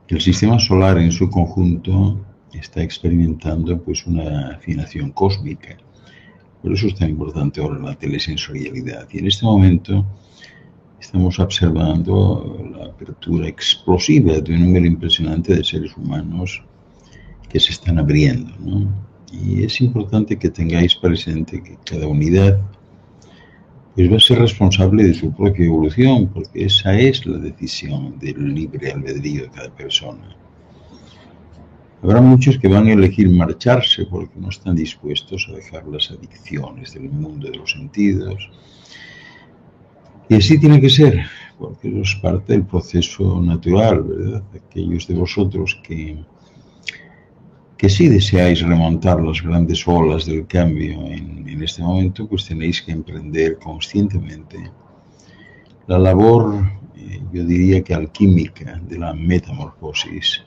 El sistema solar en su conjunto está experimentando pues una afinación cósmica. Por eso es tan importante ahora la telesensorialidad. Y en este momento estamos observando la apertura explosiva de un número impresionante de seres humanos que se están abriendo, ¿no? Y es importante que tengáis presente que cada unidad pues va a ser responsable de su propia evolución, porque esa es la decisión del libre albedrío de cada persona. Habrá muchos que van a elegir marcharse porque no están dispuestos a dejar las adicciones del mundo de los sentidos. Y así tiene que ser, porque eso es parte del proceso natural, ¿verdad? Aquellos de vosotros que sí deseáis remontar las grandes olas del cambio en este momento, pues tenéis que emprender conscientemente la labor, yo diría que alquímica, de la metamorfosis,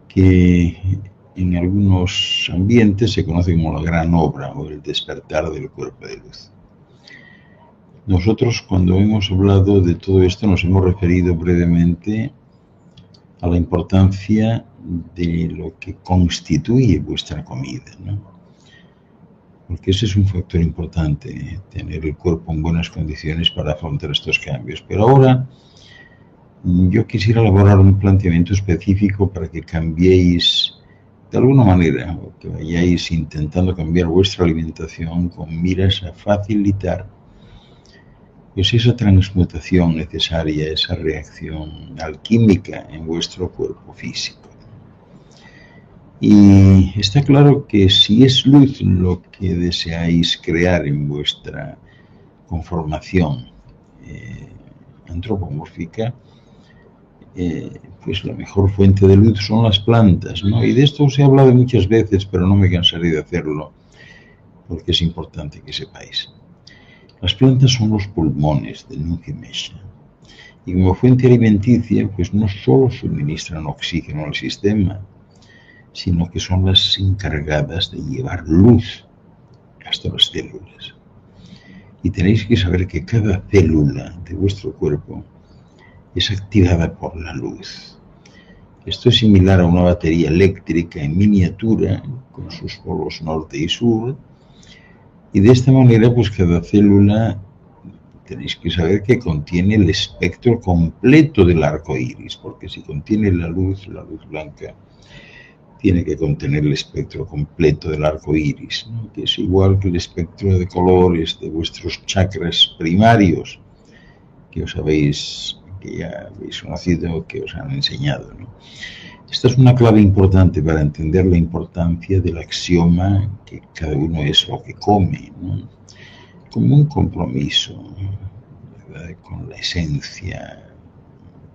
que en algunos ambientes se conoce como la gran obra o el despertar del cuerpo de luz. Nosotros, cuando hemos hablado de todo esto, nos hemos referido brevemente a la importancia de lo que constituye vuestra comida, ¿no? Porque ese es un factor importante, tener el cuerpo en buenas condiciones para afrontar estos cambios. Pero ahora yo quisiera elaborar un planteamiento específico para que cambiéis de alguna manera, o que vayáis intentando cambiar vuestra alimentación con miras a facilitar pues esa transmutación necesaria, esa reacción alquímica en vuestro cuerpo físico. Y está claro que si es luz lo que deseáis crear en vuestra conformación antropomórfica, pues la mejor fuente de luz son las plantas, ¿no? Y de esto os he hablado muchas veces, pero no me cansaré de hacerlo, porque es importante que sepáis. Las plantas son los pulmones del Nunca Mesha, y como fuente alimenticia, pues no solo suministran oxígeno al sistema, sino que son las encargadas de llevar luz hasta las células. Y tenéis que saber que cada célula de vuestro cuerpo es activada por la luz. Esto es similar a una batería eléctrica en miniatura, con sus polos norte y sur, y de esta manera, pues cada célula tenéis que saber que contiene el espectro completo del arco iris, porque si contiene la luz blanca, tiene que contener el espectro completo del arco iris, ¿no? Que es igual que el espectro de colores de vuestros chakras primarios, que os habéis, que ya habéis conocido, que os han enseñado, ¿no? Esta es una clave importante para entender la importancia del axioma que cada uno es lo que come, ¿no? Como un compromiso, ¿verdad?, con la esencia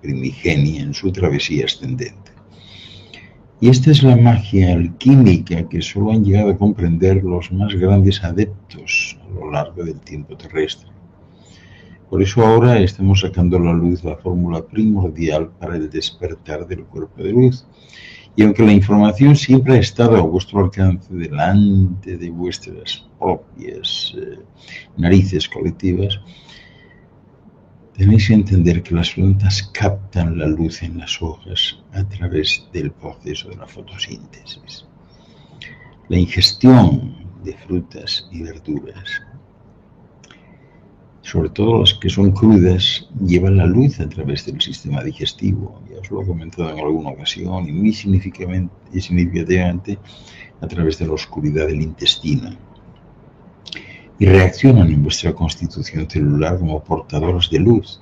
primigenia en su travesía ascendente. Y esta es la magia alquímica que solo han llegado a comprender los más grandes adeptos a lo largo del tiempo terrestre. Por eso ahora estamos sacando a la luz la fórmula primordial para el despertar del cuerpo de luz. Y aunque la información siempre ha estado a vuestro alcance delante de vuestras propias narices colectivas, tenéis que entender que las plantas captan la luz en las hojas a través del proceso de la fotosíntesis. La ingestión de frutas y verduras, sobre todo las que son crudas, llevan la luz a través del sistema digestivo. Ya os lo he comentado en alguna ocasión, y muy significativamente a través de la oscuridad del intestino. Y reaccionan en vuestra constitución celular como portadores de luz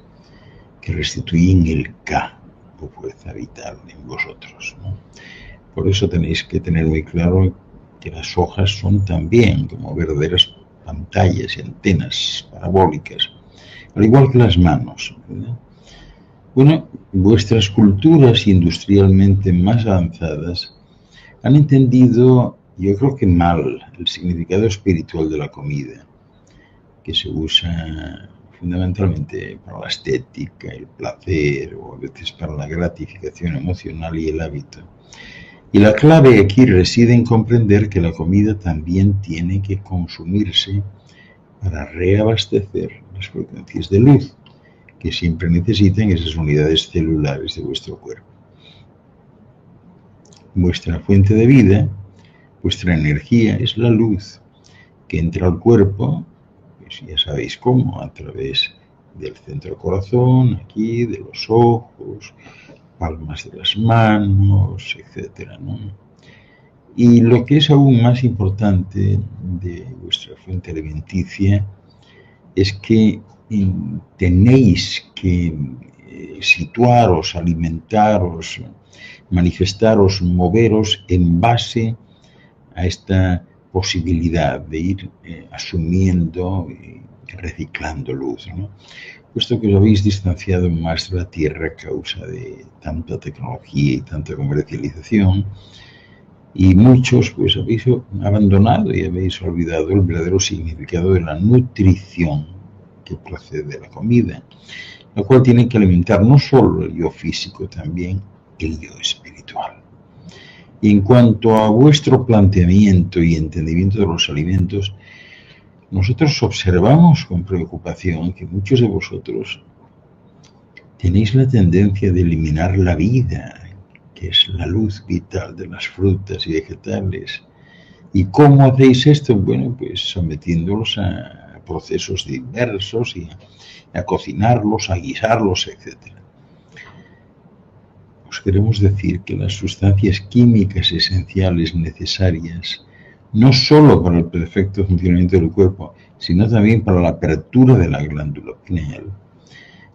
que restituyen el Ka, o fuerza vital, en vosotros, ¿no? Por eso tenéis que tener muy claro que las hojas son también como verdaderas pantallas y antenas parabólicas, al igual que las manos, ¿verdad? Bueno, vuestras culturas industrialmente más avanzadas han entendido, yo creo que mal, el significado espiritual de la comida, que se usa fundamentalmente para la estética, el placer, o a veces para la gratificación emocional y el hábito. Y la clave aquí reside en comprender que la comida también tiene que consumirse para reabastecer las frecuencias de luz que siempre necesitan esas unidades celulares de vuestro cuerpo. Vuestra fuente de vida, vuestra energía es la luz que entra al cuerpo, pues ya sabéis cómo, a través del centro del corazón, aquí, de los ojos, palmas de las manos, etcétera, ¿no? Y lo que es aún más importante de vuestra fuente alimenticia es que tenéis que situaros, alimentaros, manifestaros, moveros en base a esta posibilidad de ir asumiendo y reciclando luz, ¿no? Puesto que os habéis distanciado más de la Tierra a causa de tanta tecnología y tanta comercialización, y muchos pues habéis abandonado y habéis olvidado el verdadero significado de la nutrición que procede de la comida, la cual tiene que alimentar no solo el yo físico, también el yo espiritual. Y en cuanto a vuestro planteamiento y entendimiento de los alimentos, nosotros observamos con preocupación que muchos de vosotros tenéis la tendencia de eliminar la vida, que es la luz vital de las frutas y vegetales. ¿Y cómo hacéis esto? Bueno, pues sometiéndolos a procesos diversos y a cocinarlos, a guisarlos, etc. Os queremos decir que las sustancias químicas esenciales necesarias, no solo para el perfecto funcionamiento del cuerpo, sino también para la apertura de la glándula pineal,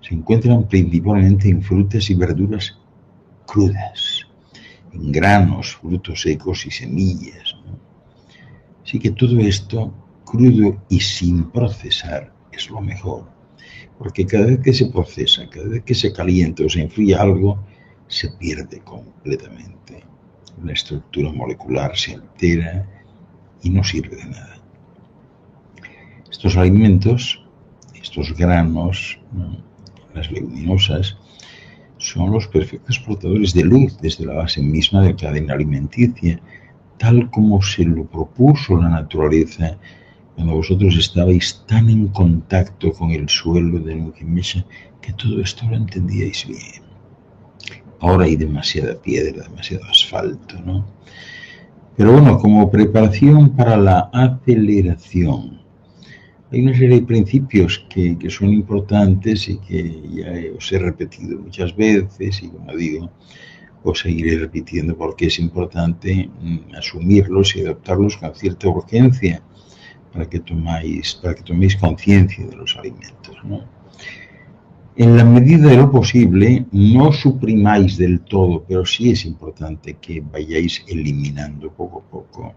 se encuentran principalmente en frutas y verduras crudas, en granos, frutos secos y semillas, ¿no? Así que todo esto, crudo y sin procesar, es lo mejor, porque cada vez que se procesa, cada vez que se calienta o se enfría algo, se pierde completamente. La estructura molecular se altera y no sirve de nada. Estos alimentos, estos granos, las leguminosas, son los perfectos portadores de luz desde la base misma de la cadena alimenticia, tal como se lo propuso la naturaleza cuando vosotros estabais tan en contacto con el suelo de Nukimesha que todo esto lo entendíais bien. Ahora hay demasiada piedra, demasiado asfalto, ¿no? Pero bueno, como preparación para la aceleración, hay una serie de principios que son importantes y que ya os he repetido muchas veces y, como digo, os seguiré repitiendo porque es importante asumirlos y adoptarlos con cierta urgencia para que toméis conciencia de los alimentos, ¿no? En la medida de lo posible, no suprimáis del todo, pero sí es importante que vayáis eliminando poco a poco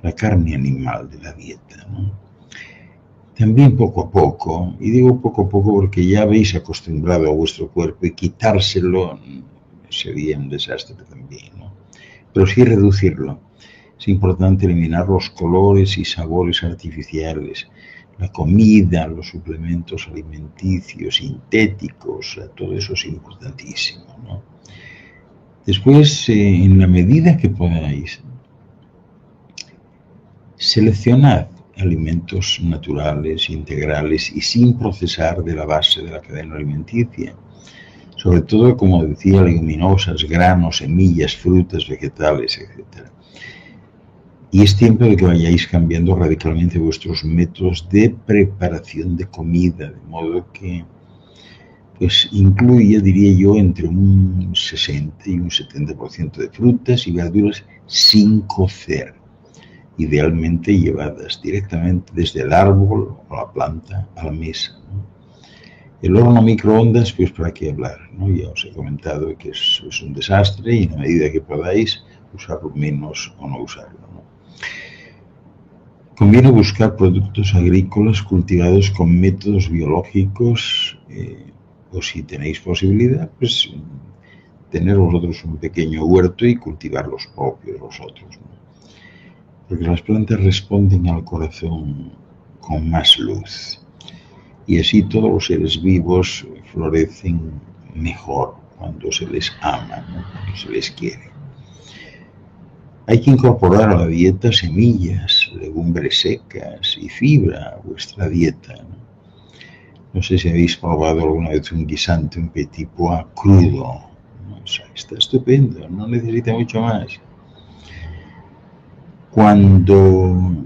la carne animal de la dieta, ¿no? También poco a poco, y digo poco a poco porque ya habéis acostumbrado a vuestro cuerpo y quitárselo sería un desastre también, ¿no? Pero sí reducirlo. Es importante eliminar los colores y sabores artificiales, la comida, los suplementos alimenticios, sintéticos, todo eso es importantísimo, ¿no? Después, en la medida que podáis, seleccionad alimentos naturales, integrales y sin procesar de la base de la cadena alimenticia. Sobre todo, como decía, leguminosas, granos, semillas, frutas, vegetales, etc. Y es tiempo de que vayáis cambiando radicalmente vuestros métodos de preparación de comida, de modo que pues incluya, diría yo, entre un 60 y un 70% de frutas y verduras sin cocer, idealmente llevadas directamente desde el árbol o la planta a la mesa, ¿no? El horno microondas, pues para qué hablar, ¿no? Ya os he comentado que es un desastre y en la medida que podáis usarlo menos o no usarlo, ¿no? Conviene buscar productos agrícolas cultivados con métodos biológicos, o si tenéis posibilidad, pues tener vosotros un pequeño huerto y cultivar los propios vosotros, ¿no? Porque las plantas responden al corazón con más luz y así todos los seres vivos florecen mejor cuando se les ama, ¿no? Cuando se les quiere. Hay que incorporar a la dieta semillas, legumbres secas y fibra a vuestra dieta, ¿no? No sé si habéis probado alguna vez un guisante, un petit pois crudo, ¿no? O sea, está estupendo, no necesita mucho más. Cuando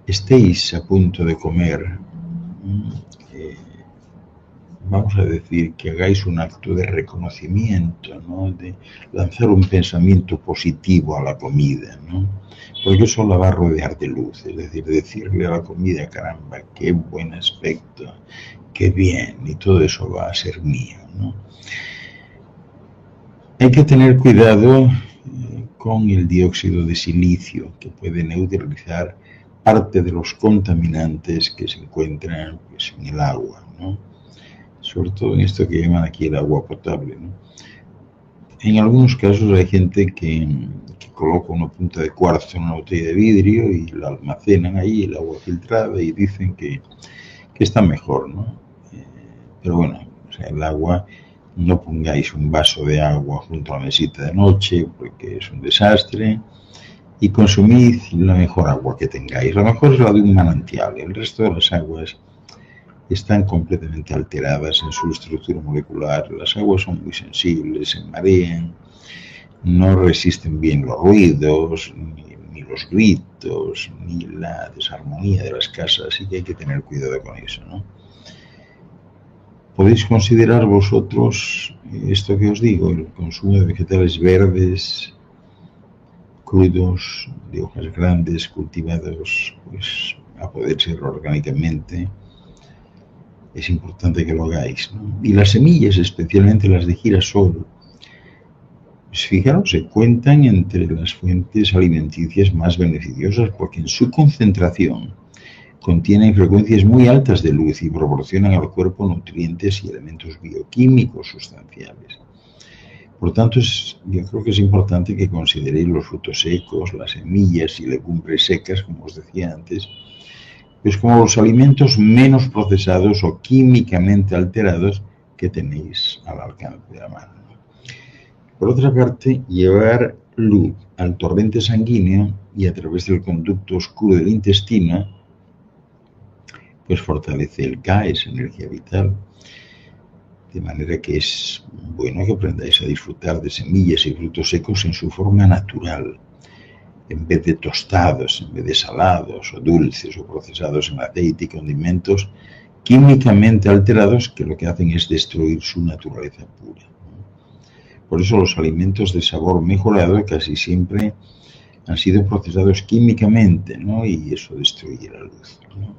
estéis a punto de comer, vamos a decir que hagáis un acto de reconocimiento, ¿no? De lanzar un pensamiento positivo a la comida, ¿no? Porque eso la va a rodear de luz, es decir, decirle a la comida, caramba, qué buen aspecto, qué bien, y todo eso va a ser mío, ¿no? Hay que tener cuidado con el dióxido de silicio, que puede neutralizar parte de los contaminantes que se encuentran, pues, en el agua, ¿no? Sobre todo en esto que llaman aquí el agua potable, ¿no? En algunos casos hay gente que coloca una punta de cuarzo en una botella de vidrio y la almacenan ahí, el agua filtrada, y dicen que está mejor, ¿no? Pero bueno, o sea, el agua, no pongáis un vaso de agua junto a la mesita de noche, porque es un desastre, y consumid la mejor agua que tengáis. La mejor es la de un manantial, el resto de las aguas están completamente alteradas en su estructura molecular. Las aguas son muy sensibles, se marean, no resisten bien los ruidos, ni los gritos, ni la desarmonía de las casas, así que hay que tener cuidado con eso, ¿no? Podéis considerar vosotros esto que os digo, el consumo de vegetales verdes, crudos, de hojas grandes, cultivados, pues a poder ser orgánicamente. Es importante que lo hagáis, ¿no? Y las semillas, especialmente las de girasol, pues fijaros, se cuentan entre las fuentes alimenticias más beneficiosas porque en su concentración contienen frecuencias muy altas de luz y proporcionan al cuerpo nutrientes y elementos bioquímicos sustanciales. Por tanto, yo creo que es importante que consideréis los frutos secos, las semillas y legumbres secas, como os decía antes, pues como los alimentos menos procesados o químicamente alterados que tenéis al alcance de la mano. Por otra parte, llevar luz al torrente sanguíneo y a través del conducto oscuro del intestino, pues fortalece el Ka, esa energía vital. De manera que es bueno que aprendáis a disfrutar de semillas y frutos secos en su forma natural, en vez de tostados, en vez de salados o dulces o procesados en aceite y condimentos químicamente alterados que lo que hacen es destruir su naturaleza pura. Por eso los alimentos de sabor mejorado casi siempre han sido procesados químicamente, ¿no? Y eso destruye la luz, ¿no?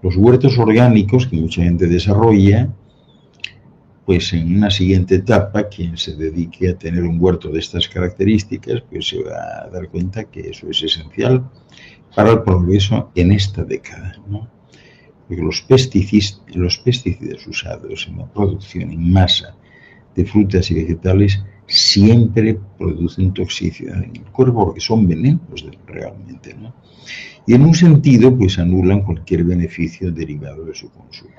Los huertos orgánicos que mucha gente desarrolla, pues en una siguiente etapa, quien se dedique a tener un huerto de estas características, pues se va a dar cuenta que eso es esencial para el progreso en esta década, ¿no? Porque los pesticidas usados en la producción en masa de frutas y vegetales siempre producen toxicidad en el cuerpo porque son venenos realmente, ¿no? Y en un sentido, pues anulan cualquier beneficio derivado de su consumo.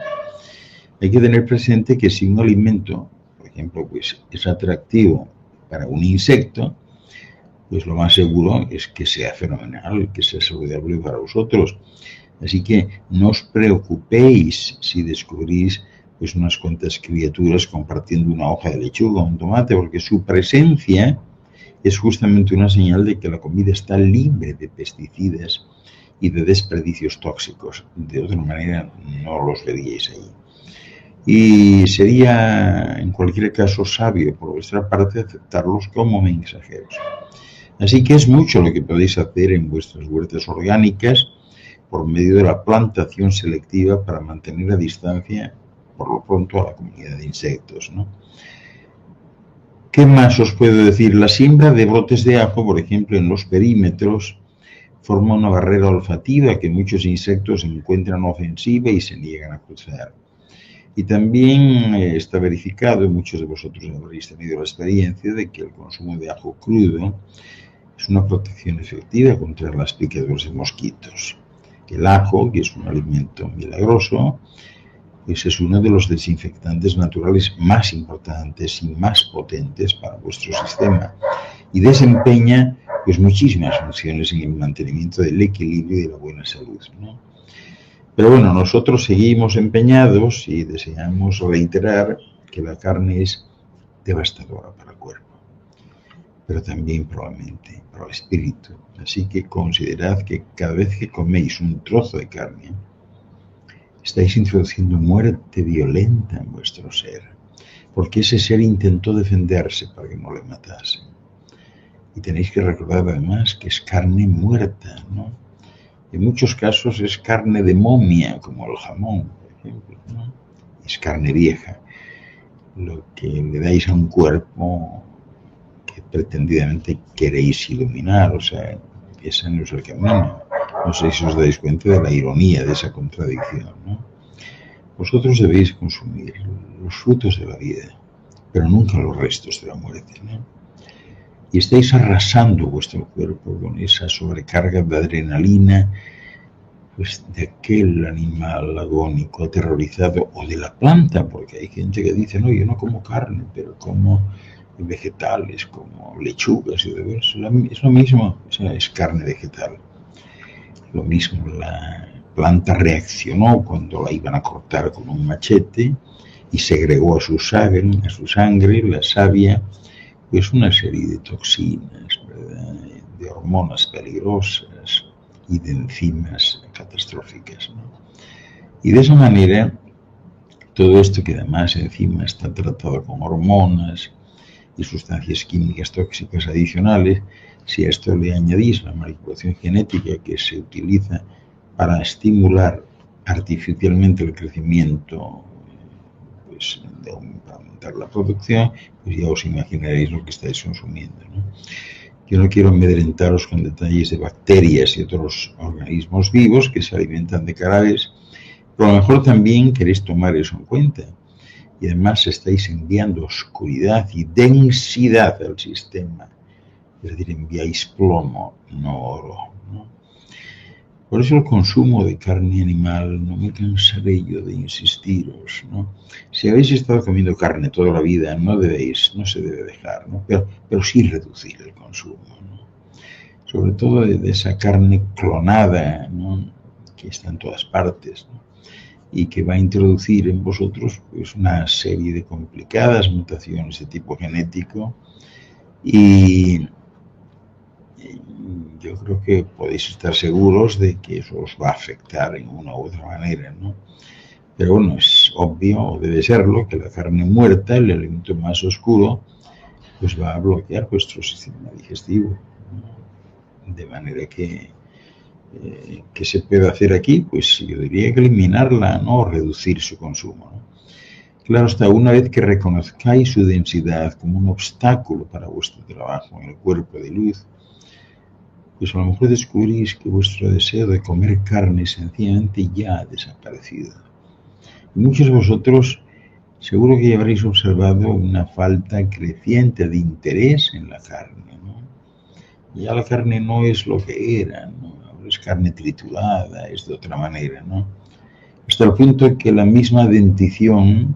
Hay que tener presente que si un alimento, por ejemplo, pues es atractivo para un insecto, pues lo más seguro es que sea fenomenal, que sea saludable para vosotros. Así que no os preocupéis si descubrís pues unas cuantas criaturas compartiendo una hoja de lechuga o un tomate, porque su presencia es justamente una señal de que la comida está libre de pesticidas y de desperdicios tóxicos. De otra manera no los veríais ahí. Y sería, en cualquier caso, sabio por vuestra parte aceptarlos como mensajeros. Así que es mucho lo que podéis hacer en vuestras huertas orgánicas por medio de la plantación selectiva para mantener a distancia, por lo pronto, a la comunidad de insectos, ¿no? ¿Qué más os puedo decir? La siembra de brotes de ajo, por ejemplo, en los perímetros, forma una barrera olfativa que muchos insectos encuentran ofensiva y se niegan a cruzar. Y también está verificado, y muchos de vosotros habréis tenido la experiencia de que el consumo de ajo crudo es una protección efectiva contra las picaduras de mosquitos. El ajo, que es un alimento milagroso, pues es uno de los desinfectantes naturales más importantes y más potentes para vuestro sistema y desempeña pues muchísimas funciones en el mantenimiento del equilibrio y de la buena salud, ¿no? Pero bueno, nosotros seguimos empeñados y deseamos reiterar que la carne es devastadora para el cuerpo. pero también probablemente para el espíritu. Así que considerad que cada vez que coméis un trozo de carne, estáis introduciendo muerte violenta en vuestro ser, porque ese ser intentó defenderse para que no le matasen. Y tenéis que recordar además que es carne muerta, ¿no? En muchos casos es carne de momia, como el jamón, por ejemplo, ¿no? Es carne vieja, lo que le dais a un cuerpo que pretendidamente queréis iluminar, o sea, ese no es el camino. No sé si os dais cuenta de la ironía de esa contradicción, ¿no? Vosotros debéis consumir los frutos de la vida, pero nunca los restos de la muerte, ¿no? Y estáis arrasando vuestro cuerpo con esa sobrecarga de adrenalina, pues de aquel animal agónico, aterrorizado, o de la planta, porque hay gente que dice, no, yo no como carne, pero como vegetales, como lechugas, y es lo mismo, o sea, es carne vegetal. Lo mismo, la planta reaccionó cuando la iban a cortar con un machete y segregó a su sangre, la savia, pues una serie de toxinas, ¿verdad? De hormonas peligrosas y de enzimas catastróficas, ¿no? Y de esa manera, todo esto que además encima está tratado con hormonas y sustancias químicas tóxicas adicionales, si a esto le añadís la manipulación genética que se utiliza para estimular artificialmente el crecimiento, pues, para aumentar la producción, pues ya os imaginaréis lo que estáis consumiendo, ¿no? Yo no quiero amedrentaros con detalles de bacterias y otros organismos vivos que se alimentan de cannabis, pero a lo mejor también queréis tomar eso en cuenta. Y además estáis enviando oscuridad y densidad al sistema. Es decir, enviáis plomo, no oro, ¿no? Por eso el consumo de carne animal, no me cansaré yo de insistiros, ¿no? Si habéis estado comiendo carne toda la vida, no se debe dejar, ¿no? Pero sí reducir el consumo, ¿no? Sobre todo de esa carne clonada, ¿no? Que está en todas partes, ¿no? Y que va a introducir en vosotros pues una serie de complicadas mutaciones de tipo genético, y yo creo que podéis estar seguros de que eso os va a afectar en una u otra manera, ¿no? Pero bueno, es obvio, o debe serlo, que la carne muerta, el alimento más oscuro, pues va a bloquear vuestro sistema digestivo, ¿no? De manera que ¿qué se puede hacer aquí? Pues yo diría que eliminarla, ¿no? Reducir su consumo, ¿no? Claro, hasta una vez que reconozcáis su densidad como un obstáculo para vuestro trabajo en el cuerpo de luz, pues a lo mejor descubrís que vuestro deseo de comer carne sencillamente ya ha desaparecido. Y muchos de vosotros seguro que ya habréis observado una falta creciente de interés en la carne, ¿no? Ya la carne no es lo que era, ¿no? Ahora es carne triturada, es de otra manera, ¿no? Hasta el punto que la misma dentición,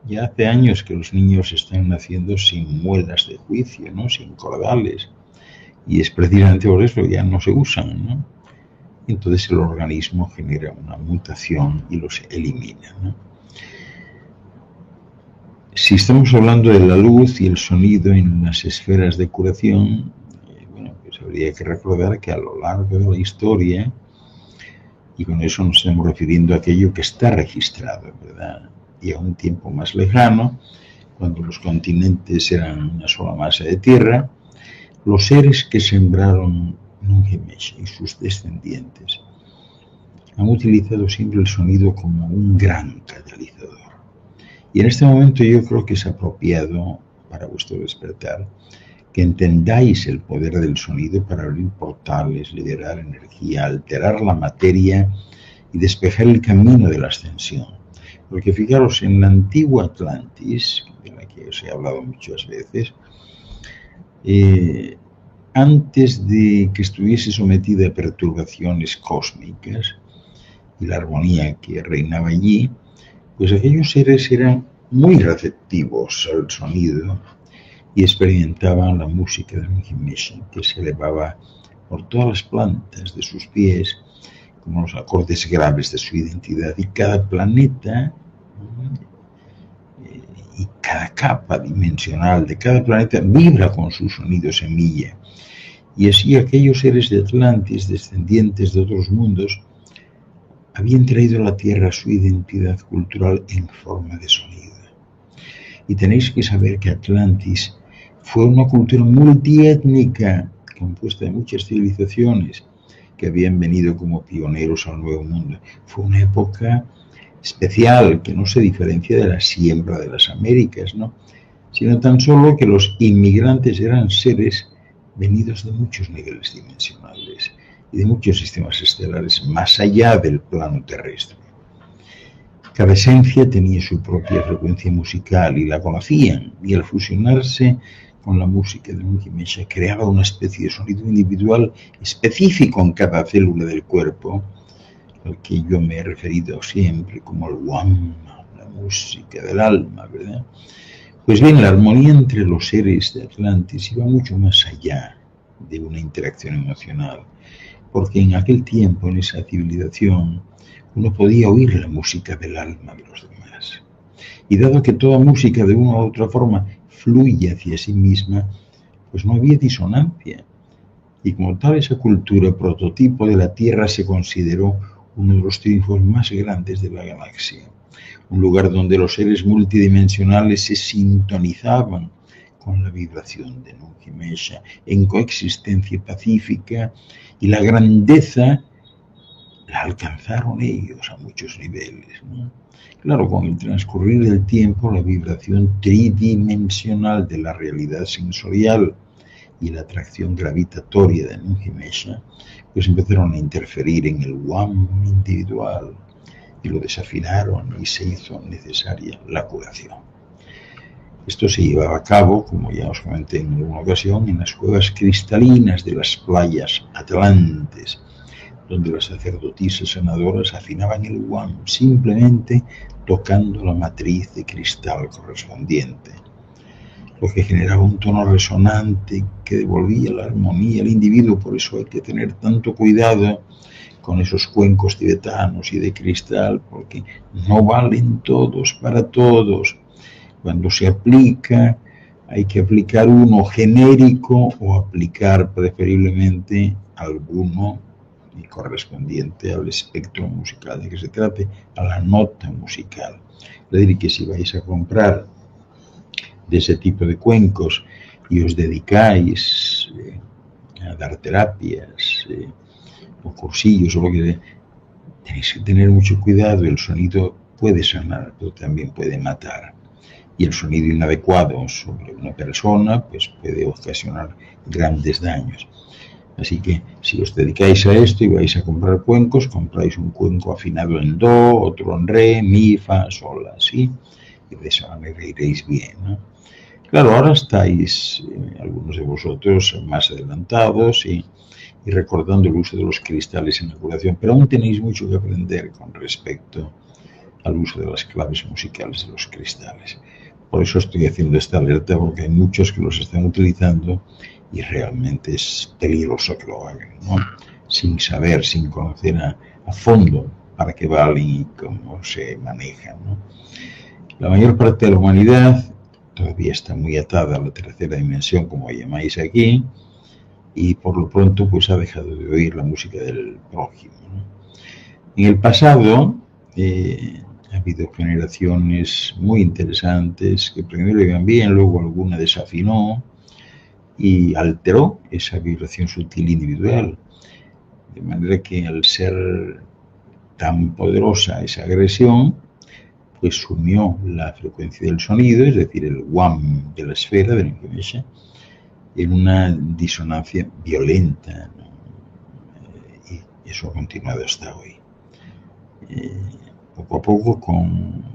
ya hace años que los niños están naciendo sin muelas de juicio, ¿no? Sin cordales. Y es precisamente por eso que ya no se usan, ¿no? Entonces el organismo genera una mutación y los elimina, ¿no? Si estamos hablando de la luz y el sonido en las esferas de curación, bueno, pues habría que recordar que a lo largo de la historia, y con eso nos estamos refiriendo a aquello que está registrado, ¿verdad? Y a un tiempo más lejano, cuando los continentes eran una sola masa de tierra, los seres que sembraron Nungemesh y sus descendientes han utilizado siempre el sonido como un gran catalizador. Y en este momento yo creo que es apropiado para vuestro despertar que entendáis el poder del sonido para abrir portales, liberar energía, alterar la materia y despejar el camino de la ascensión. Porque fijaros, en la antigua Atlantis, de la que os he hablado muchas veces, antes de que estuviese sometida a perturbaciones cósmicas y la armonía que reinaba allí, pues aquellos seres eran muy receptivos al sonido y experimentaban la música de Nungemesh, que se elevaba por todas las plantas de sus pies como los acordes graves de su identidad, y cada planeta y cada capa dimensional de cada planeta vibra con su sonido semilla. Y así aquellos seres de Atlantis, descendientes de otros mundos, habían traído a la Tierra su identidad cultural en forma de sonido. Y tenéis que saber que Atlantis fue una cultura multiétnica, compuesta de muchas civilizaciones que habían venido como pioneros al Nuevo Mundo. Fue una época especial que no se diferencia de la siembra de las Américas, ¿no? Sino tan solo que los inmigrantes eran seres venidos de muchos niveles dimensionales y de muchos sistemas estelares más allá del plano terrestre. Cada esencia tenía su propia frecuencia musical y la conocían, y al fusionarse con la música de Nungi-Mesha creaba una especie de sonido individual específico en cada célula del cuerpo, al que yo me he referido siempre como el Wamma, la música del alma, ¿verdad? Pues bien, la armonía entre los seres de Atlantis iba mucho más allá de una interacción emocional, porque en aquel tiempo, en esa civilización, uno podía oír la música del alma de los demás. Y dado que toda música de una u otra forma fluye hacia sí misma, pues no había disonancia. Y como tal, esa cultura prototipo de la Tierra se consideró uno de los triunfos más grandes de la galaxia. Un lugar donde los seres multidimensionales se sintonizaban con la vibración de Nungi-Mesha en coexistencia pacífica, y la grandeza la alcanzaron ellos a muchos niveles, ¿no? Claro, con el transcurrir del tiempo, la vibración tridimensional de la realidad sensorial y la atracción gravitatoria de Nungi-Mesha pues empezaron a interferir en el Wam individual y lo desafinaron, y se hizo necesaria la curación. Esto se llevaba a cabo, como ya os comenté en alguna ocasión, en las cuevas cristalinas de las playas atlantes, donde las sacerdotisas sanadoras afinaban el Wam simplemente tocando la matriz de cristal correspondiente, lo que generaba un tono resonante que devolvía la armonía al individuo. Por eso hay que tener tanto cuidado con esos cuencos tibetanos y de cristal, porque no valen todos para todos. Cuando se aplica, hay que aplicar uno genérico o aplicar preferiblemente alguno y correspondiente al espectro musical de que se trate, a la nota musical. Es decir, que si vais a comprar de ese tipo de cuencos y os dedicáis a dar terapias o cursillos o lo que sea, tenéis que tener mucho cuidado. El sonido puede sanar, pero también puede matar. Y el sonido inadecuado sobre una persona pues puede ocasionar grandes daños. Así que si os dedicáis a esto y vais a comprar cuencos, compráis un cuenco afinado en do, otro en re, mi, fa, sol, así, y de esa manera iréis bien, ¿no? Claro, ahora estáis, algunos de vosotros, más adelantados y recordando el uso de los cristales en la curación, pero aún tenéis mucho que aprender con respecto al uso de las claves musicales de los cristales. Por eso estoy haciendo esta alerta, porque hay muchos que los están utilizando y realmente es peligroso que lo hagan, ¿no? Sin saber, sin conocer a fondo para qué valen y cómo se manejan, ¿no? La mayor parte de la humanidad todavía está muy atada a la tercera dimensión, como llamáis aquí, y por lo pronto pues ha dejado de oír la música del prójimo, ¿no? En el pasado ha habido generaciones muy interesantes que primero iban bien, luego alguna desafinó y alteró esa vibración sutil individual, de manera que al ser tan poderosa esa agresión, pues sumió la frecuencia del sonido, es decir, el Wam de la esfera de Nungi-Mesha, en una disonancia violenta, ¿no? Y eso ha continuado hasta hoy. Poco a poco, con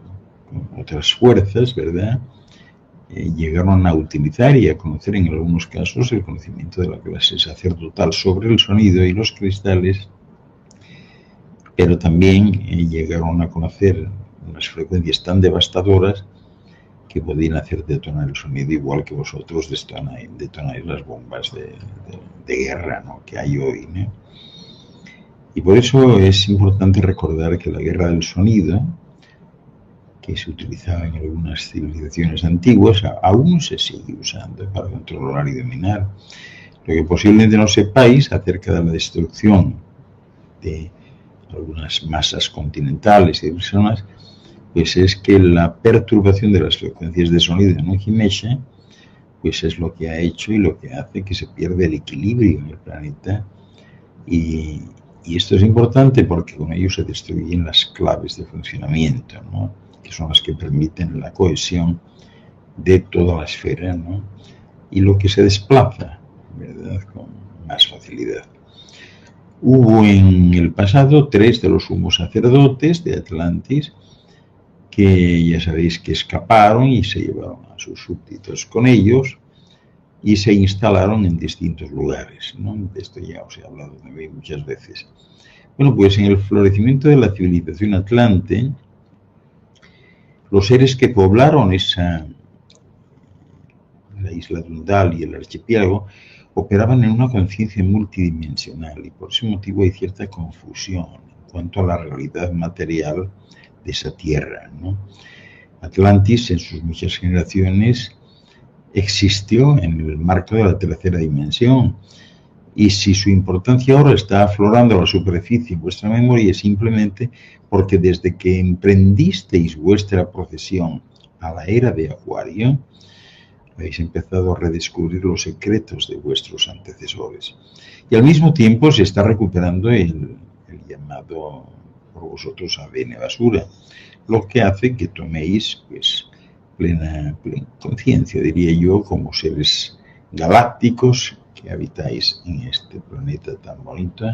otras fuerzas, ¿verdad? Llegaron a utilizar y a conocer en algunos casos el conocimiento de la clase sacerdotal sobre el sonido y los cristales, pero también llegaron a conocer unas frecuencias tan devastadoras que podían hacer detonar el sonido igual que vosotros detonáis las bombas de guerra, ¿no?, que hay hoy, ¿no? Y por eso es importante recordar que la guerra del sonido que se utilizaba en algunas civilizaciones antiguas, aún se sigue usando para controlar y dominar. Lo que posiblemente no sepáis acerca de la destrucción de algunas masas continentales y de personas, pues es que la perturbación de las frecuencias de sonido en Ujimesha, pues es lo que ha hecho y lo que hace que se pierda el equilibrio en el planeta. Y esto es importante porque con ello se destruyen las claves de funcionamiento, ¿no? Que son las que permiten la cohesión de toda la esfera, ¿no? Y lo que se desplaza, ¿verdad?, con más facilidad. Hubo en el pasado 3 de los sumos sacerdotes de Atlantis que ya sabéis que escaparon y se llevaron a sus súbditos con ellos y se instalaron en distintos lugares, ¿no? De esto ya os he hablado también muchas veces. Bueno, pues en el florecimiento de la civilización atlante, los seres que poblaron la isla Dundal y el archipiélago operaban en una conciencia multidimensional y por ese motivo hay cierta confusión en cuanto a la realidad material de esa tierra, ¿no? Atlantis en sus muchas generaciones existió en el marco de la tercera dimensión y si su importancia ahora está aflorando a la superficie en vuestra memoria es simplemente porque desde que emprendisteis vuestra procesión a la era de Acuario habéis empezado a redescubrir los secretos de vuestros antecesores y al mismo tiempo se está recuperando el llamado por vosotros ADN basura, lo que hace que toméis pues plena conciencia, diría yo, como seres galácticos que habitáis en este planeta tan bonito.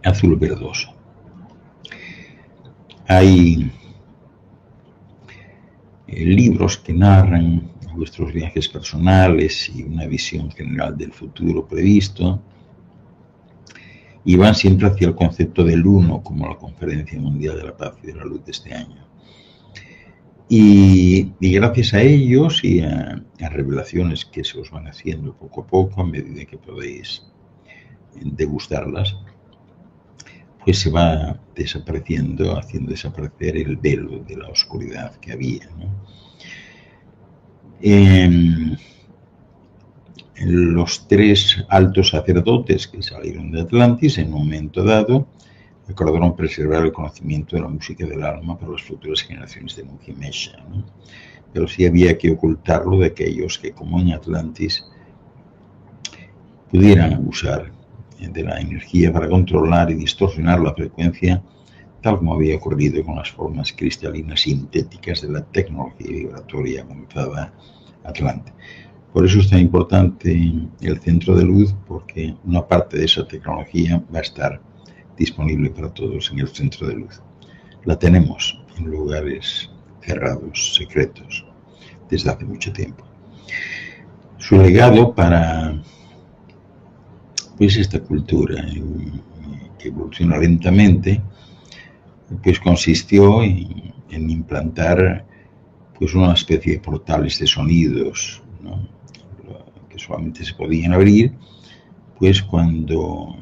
Azul verdoso. Hay libros que narran vuestros viajes personales y una visión general del futuro previsto y van siempre hacia el concepto del uno, como la Conferencia Mundial de la Paz y de la Luz de este año. Y gracias a ellos y a revelaciones que se os van haciendo poco a poco, a medida que podéis degustarlas, pues se va desapareciendo, haciendo desaparecer el velo de la oscuridad que había, ¿no? Los 3 altos sacerdotes que salieron de Atlantis en un momento dado acordaron preservar el conocimiento de la música del alma para las futuras generaciones de Ujimesha, ¿no? Pero sí había que ocultarlo de aquellos que, como en Atlantis, pudieran abusar de la energía para controlar y distorsionar la frecuencia, tal como había ocurrido con las formas cristalinas sintéticas de la tecnología vibratoria avanzada Atlante. Por eso es tan importante el centro de luz, porque una parte de esa tecnología va a estar disponible para todos en el centro de luz. La tenemos en lugares cerrados, secretos, desde hace mucho tiempo. Su legado para pues esta cultura que evoluciona lentamente, pues consistió en implantar pues una especie de portales de sonidos, ¿no?, que solamente se podían abrir pues cuando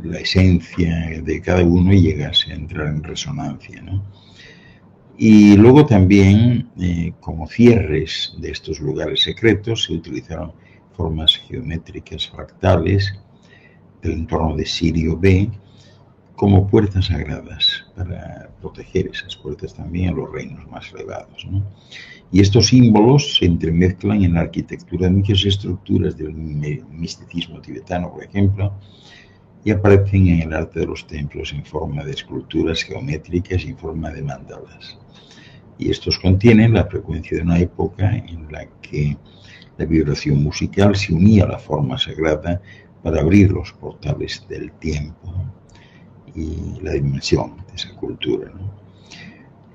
la esencia de cada uno llegase a entrar en resonancia, ¿no? Y luego también como cierres de estos lugares secretos se utilizaron formas geométricas fractales del entorno de Sirio B como puertas sagradas para proteger esas puertas también a los reinos más elevados, ¿no? Y estos símbolos se entremezclan en la arquitectura de muchas estructuras del misticismo tibetano, por ejemplo, y aparecen en el arte de los templos en forma de esculturas geométricas y en forma de mandalas. Y estos contienen la frecuencia de una época en la que la vibración musical se unía a la forma sagrada para abrir los portales del tiempo y la dimensión de esa cultura, ¿no?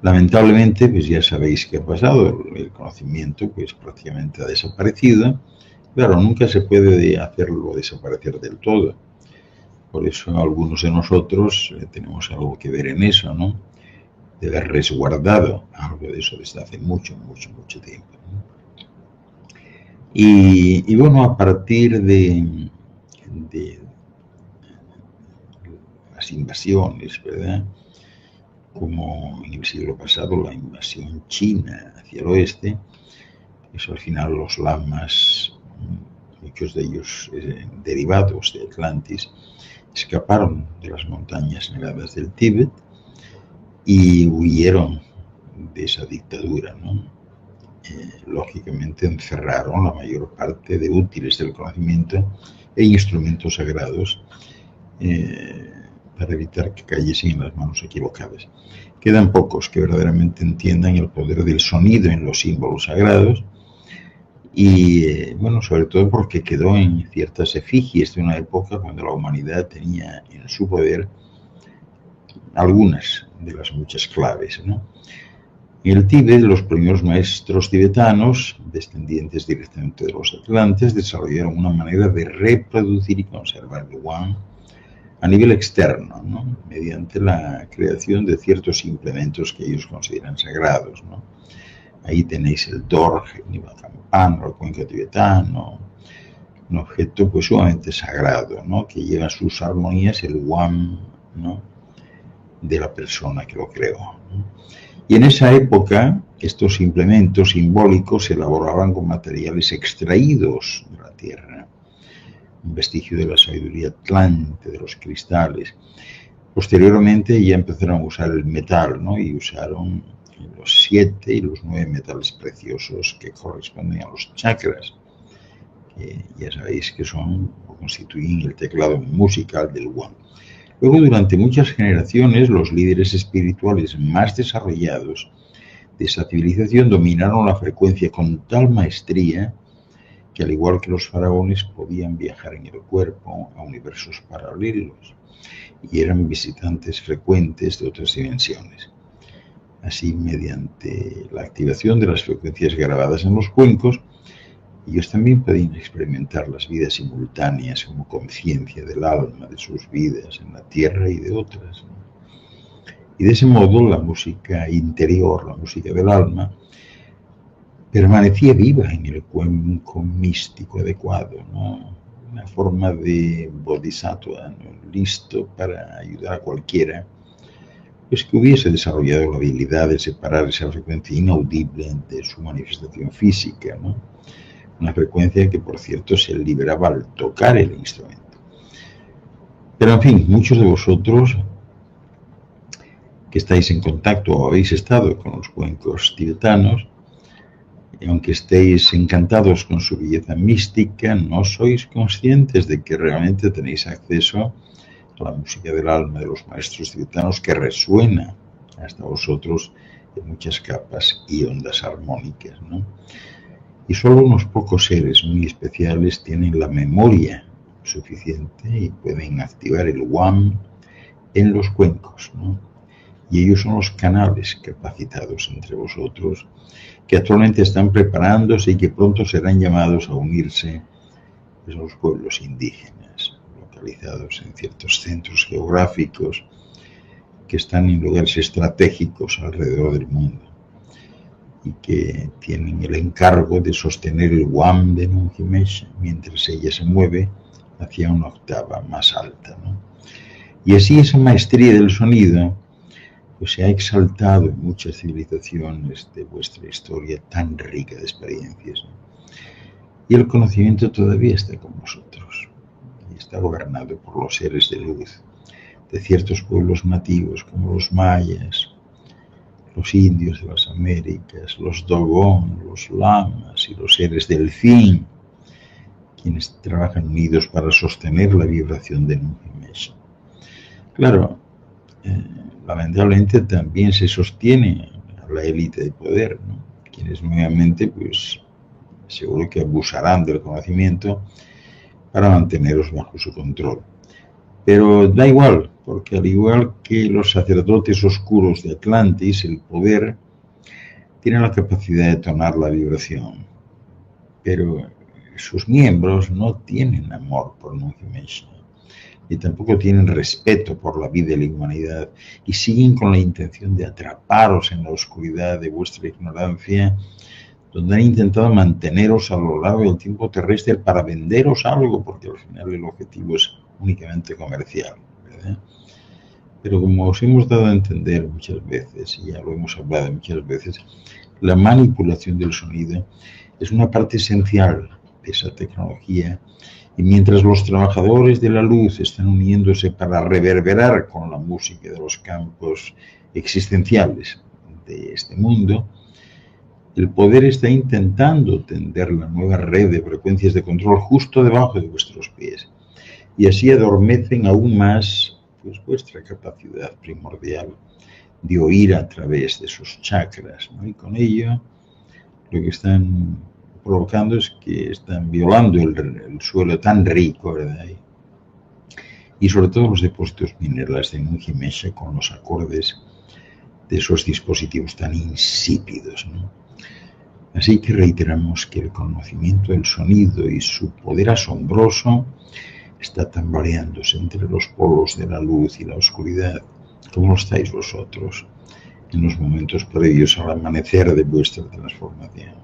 Lamentablemente, pues ya sabéis qué ha pasado, el conocimiento pues prácticamente ha desaparecido. Claro, nunca se puede hacerlo desaparecer del todo. Por eso algunos de nosotros tenemos algo que ver en eso, ¿no? De haber resguardado algo de eso desde hace mucho tiempo, ¿no? Y bueno, a partir de las invasiones, ¿verdad? Como en el siglo pasado la invasión china hacia el oeste, eso al final los lamas, muchos de ellos derivados de Atlantis, escaparon de las montañas nevadas del Tíbet y huyeron de esa dictadura, ¿no? Lógicamente encerraron la mayor parte de útiles del conocimiento e instrumentos sagrados para evitar que cayesen en las manos equivocadas. Quedan pocos que verdaderamente entiendan el poder del sonido en los símbolos sagrados y, bueno, sobre todo porque quedó en ciertas efigies de una época cuando la humanidad tenía en su poder algunas de las muchas claves, ¿no? En el Tíbet, los primeros maestros tibetanos, descendientes directamente de los atlantes, desarrollaron una manera de reproducir y conservar el Wang a nivel externo, ¿no? Mediante la creación de ciertos implementos que ellos consideran sagrados, ¿no? Ahí tenéis el Dorje, el Nivakampan, el cuenca tibetano, un objeto pues sumamente sagrado, ¿no? Que lleva a sus armonías el Wang, ¿no? De la persona que lo creó, ¿no? Y en esa época, estos implementos simbólicos se elaboraban con materiales extraídos de la tierra, un vestigio de la sabiduría atlante, de los cristales. Posteriormente ya empezaron a usar el metal, ¿no? Y usaron los 7 y los 9 metales preciosos que corresponden a los chakras, que ya sabéis que son o constituyen el teclado musical del Wang. Luego, durante muchas generaciones, los líderes espirituales más desarrollados de esa civilización dominaron la frecuencia con tal maestría que, al igual que los faraones, podían viajar en el cuerpo a universos paralelos y eran visitantes frecuentes de otras dimensiones. Así, mediante la activación de las frecuencias grabadas en los cuencos, ellos también podían experimentar las vidas simultáneas como conciencia del alma, de sus vidas en la tierra y de otras, ¿no? Y de ese modo la música interior, la música del alma, permanecía viva en el cuenco místico adecuado, ¿no? Una forma de bodhisattva, ¿no? Listo para ayudar a cualquiera pues que hubiese desarrollado la habilidad de separar esa frecuencia inaudible de su manifestación física, ¿no? Una frecuencia que, por cierto, se liberaba al tocar el instrumento. Pero, en fin, muchos de vosotros que estáis en contacto o habéis estado con los cuencos tibetanos, y aunque estéis encantados con su belleza mística, no sois conscientes de que realmente tenéis acceso a la música del alma de los maestros tibetanos que resuena hasta vosotros en muchas capas y ondas armónicas, ¿no? Y solo unos pocos seres muy especiales tienen la memoria suficiente y pueden activar el Wang en los cuencos, ¿no? Y ellos son los canales capacitados entre vosotros que actualmente están preparándose y que pronto serán llamados a unirse a los pueblos indígenas localizados en ciertos centros geográficos que están en lugares estratégicos alrededor del mundo y que tienen el encargo de sostener el Wang de Nunhimesh mientras ella se mueve hacia una octava más alta, ¿no? Y así esa maestría del sonido pues se ha exaltado en muchas civilizaciones de vuestra historia tan rica de experiencias, ¿no? Y el conocimiento todavía está con vosotros y está gobernado por los seres de luz de ciertos pueblos nativos como los mayas, los indios de las Américas, los Dogon, los lamas y los seres del Fin, quienes trabajan unidos para sostener la vibración de Nunhimesh. Claro, lamentablemente también se sostiene a la élite de poder, ¿no? Quienes nuevamente, pues, seguro que abusarán del conocimiento para manteneros bajo su control. Pero da igual, porque al igual que los sacerdotes oscuros de Atlantis, el poder tiene la capacidad de tonar la vibración, pero sus miembros no tienen amor por Nunhimesh, y tampoco tienen respeto por la vida y la humanidad, y siguen con la intención de atraparos en la oscuridad de vuestra ignorancia, donde han intentado manteneros a lo largo del tiempo terrestre para venderos algo, porque al final el objetivo es únicamente comercial, ¿verdad? Pero como os hemos dado a entender muchas veces, y ya lo hemos hablado muchas veces, la manipulación del sonido es una parte esencial de esa tecnología, y mientras los trabajadores de la luz están uniéndose para reverberar con la música de los campos existenciales de este mundo, el poder está intentando tender la nueva red de frecuencias de control justo debajo de vuestros pies, y así adormecen aún más pues, vuestra capacidad primordial de oír a través de sus chakras, ¿no? Y con ello lo que están provocando es que están violando el suelo tan rico, ¿verdad? Y sobre todo los depósitos minerales de Nungi Mesha con los acordes de esos dispositivos tan insípidos, ¿no? Así que reiteramos que el conocimiento del sonido y su poder asombroso está tambaleándose entre los polos de la luz y la oscuridad, como estáis vosotros en los momentos previos al amanecer de vuestra transformación.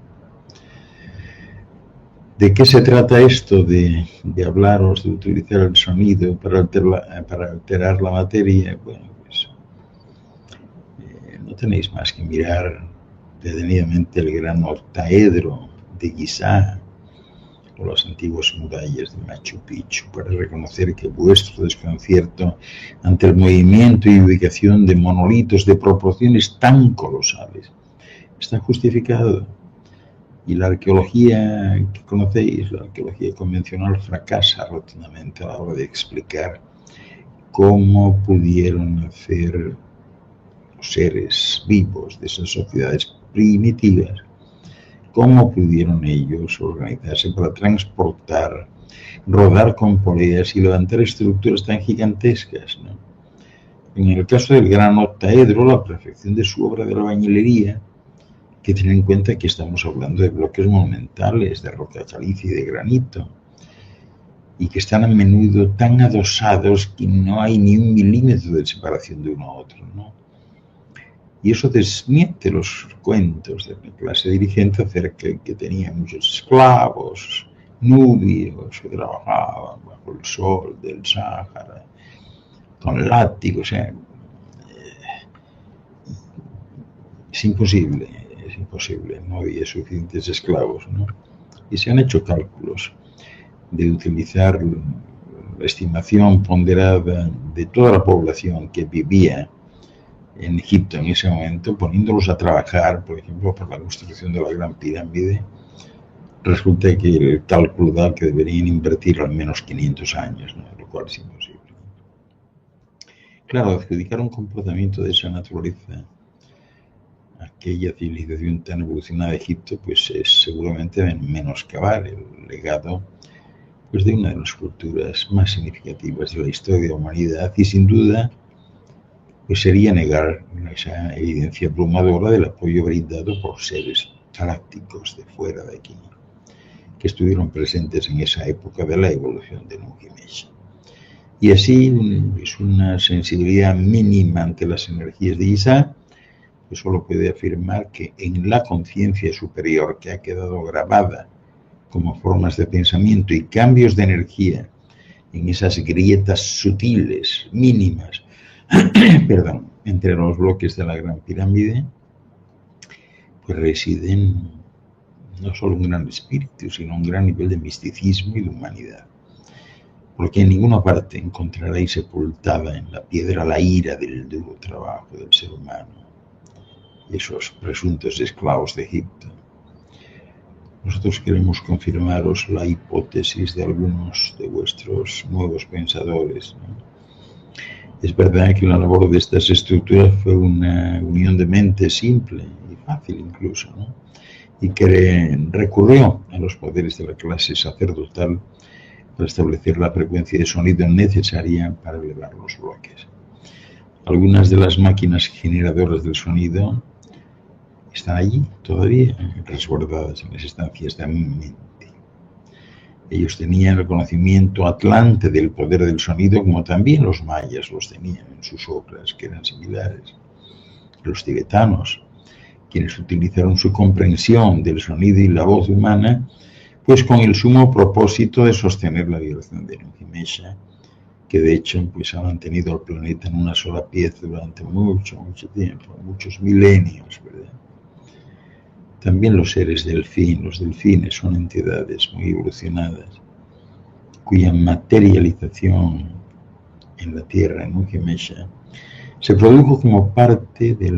¿De qué se trata esto de hablaros, de utilizar el sonido para alterar la materia? Bueno, pues no tenéis más que mirar detenidamente el gran octaedro de Giza o las antiguas murallas de Machu Picchu para reconocer que vuestro desconcierto ante el movimiento y ubicación de monolitos de proporciones tan colosales está justificado. Y la arqueología que conocéis, la arqueología convencional, fracasa rotundamente a la hora de explicar cómo pudieron hacer los seres vivos de esas sociedades primitivas, cómo pudieron ellos organizarse para transportar, rodar con poleas y levantar estructuras tan gigantescas, ¿no? En el caso del gran octaedro, la perfección de su obra de albañilería, que tener en cuenta que estamos hablando de bloques monumentales, de roca caliza y de granito, y que están a menudo tan adosados que no hay ni un milímetro de separación de uno a otro, ¿no? Y eso desmiente los cuentos de la clase dirigente acerca de que tenía muchos esclavos nubios que trabajaban bajo el sol del Sáhara con látigos. Es imposible, no había suficientes esclavos, ¿no? Y se han hecho cálculos de utilizar la estimación ponderada de toda la población que vivía en Egipto en ese momento, poniéndolos a trabajar, por ejemplo, por la construcción de la Gran Pirámide. Resulta que el cálculo da que deberían invertir al menos 500 años, ¿no? Lo cual es imposible. Claro, adjudicar un comportamiento de esa naturaleza a aquella civilización tan evolucionada de Egipto, pues es seguramente menoscabar el legado pues, de una de las culturas más significativas de la historia de la humanidad, y sin duda pues sería negar esa evidencia abrumadora del apoyo brindado por seres galácticos de fuera de aquí, que estuvieron presentes en esa época de la evolución de Nungi Mesha. Y así es una sensibilidad mínima ante las energías de Giza, que solo puede afirmar que en la conciencia superior que ha quedado grabada como formas de pensamiento y cambios de energía en esas grietas sutiles, mínimas, entre los bloques de la Gran Pirámide, pues residen no solo un gran espíritu, sino un gran nivel de misticismo y de humanidad. Porque en ninguna parte encontraréis sepultada en la piedra la ira del duro trabajo del ser humano y esos presuntos esclavos de Egipto. Nosotros queremos confirmaros la hipótesis de algunos de vuestros nuevos pensadores, ¿no? Es verdad que la labor de estas estructuras fue una unión de mente simple y fácil incluso, ¿no? Y que recurrió a los poderes de la clase sacerdotal para establecer la frecuencia de sonido necesaria para elevar los bloques. Algunas de las máquinas generadoras del sonido están allí todavía, resguardadas en las estancias de mi mente. Ellos tenían el conocimiento atlante del poder del sonido, como también los mayas los tenían en sus obras, que eran similares. Los tibetanos, quienes utilizaron su comprensión del sonido y la voz humana, pues con el sumo propósito de sostener la vibración de Nungi Mesha que de hecho pues ha mantenido al planeta en una sola pieza durante mucho tiempo, muchos milenios, ¿verdad? También los seres delfín, los delfines son entidades muy evolucionadas, cuya materialización en la Tierra, en Uquimesha, se produjo como parte de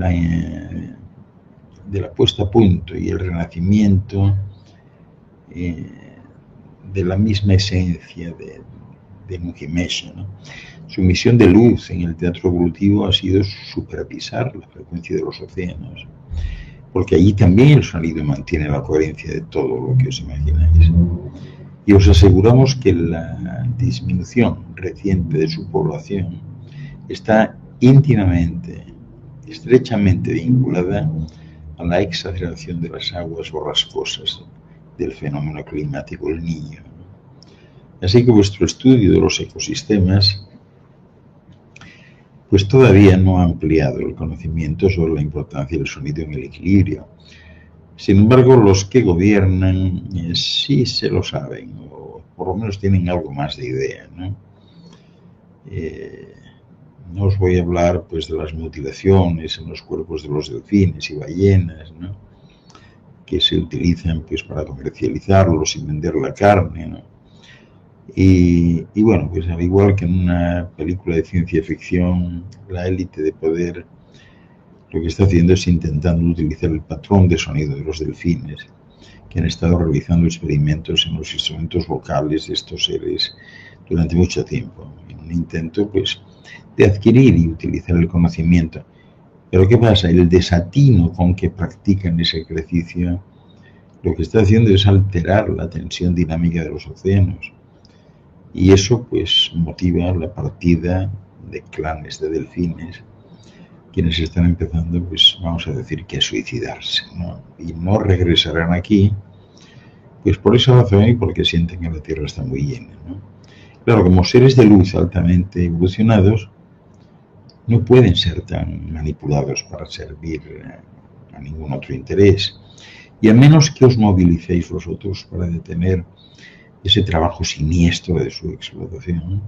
la puesta a punto y el renacimiento de la misma esencia de Uquimesha, ¿no? Su misión de luz en el teatro evolutivo ha sido supervisar la frecuencia de los océanos, porque allí también el sonido mantiene la coherencia de todo lo que os imagináis. Y os aseguramos que la disminución reciente de su población está íntimamente, estrechamente vinculada a la exageración de las aguas borrascosas del fenómeno climático El Niño. Así que vuestro estudio de los ecosistemas pues todavía no ha ampliado el conocimiento sobre la importancia del sonido en el equilibrio. Sin embargo, los que gobiernan sí se lo saben, o por lo menos tienen algo más de idea, ¿no? No os voy a hablar pues de las mutilaciones en los cuerpos de los delfines y ballenas, ¿no?, que se utilizan pues para comercializarlos y vender la carne, ¿no? Y bueno, pues al igual que en una película de ciencia ficción, la élite de poder lo que está haciendo es intentando utilizar el patrón de sonido de los delfines, que han estado realizando experimentos en los instrumentos vocales de estos seres durante mucho tiempo, en un intento pues de adquirir y utilizar el conocimiento. Pero ¿qué pasa? El desatino con que practican ese ejercicio lo que está haciendo es alterar la tensión dinámica de los océanos. Y eso pues motiva la partida de clanes de delfines, quienes están empezando, pues vamos a decir que a suicidarse, ¿no? Y no regresarán aquí, pues por esa razón y porque sienten que la Tierra está muy llena, ¿no? Claro, como seres de luz altamente evolucionados, no pueden ser tan manipulados para servir a ningún otro interés. Y a menos que os movilicéis vosotros para detener ese trabajo siniestro de su explotación,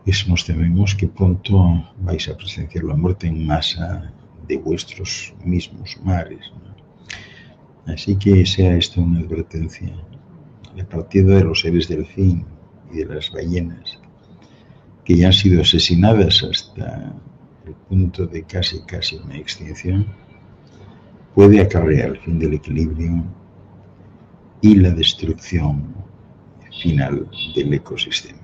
pues nos tememos que pronto vais a presenciar la muerte en masa de vuestros mismos mares, ¿no? Así que sea esto una advertencia. La partida de los seres delfín y de las ballenas, que ya han sido asesinadas hasta el punto de casi una extinción, puede acarrear el fin del equilibrio y la destrucción final del ecosistema.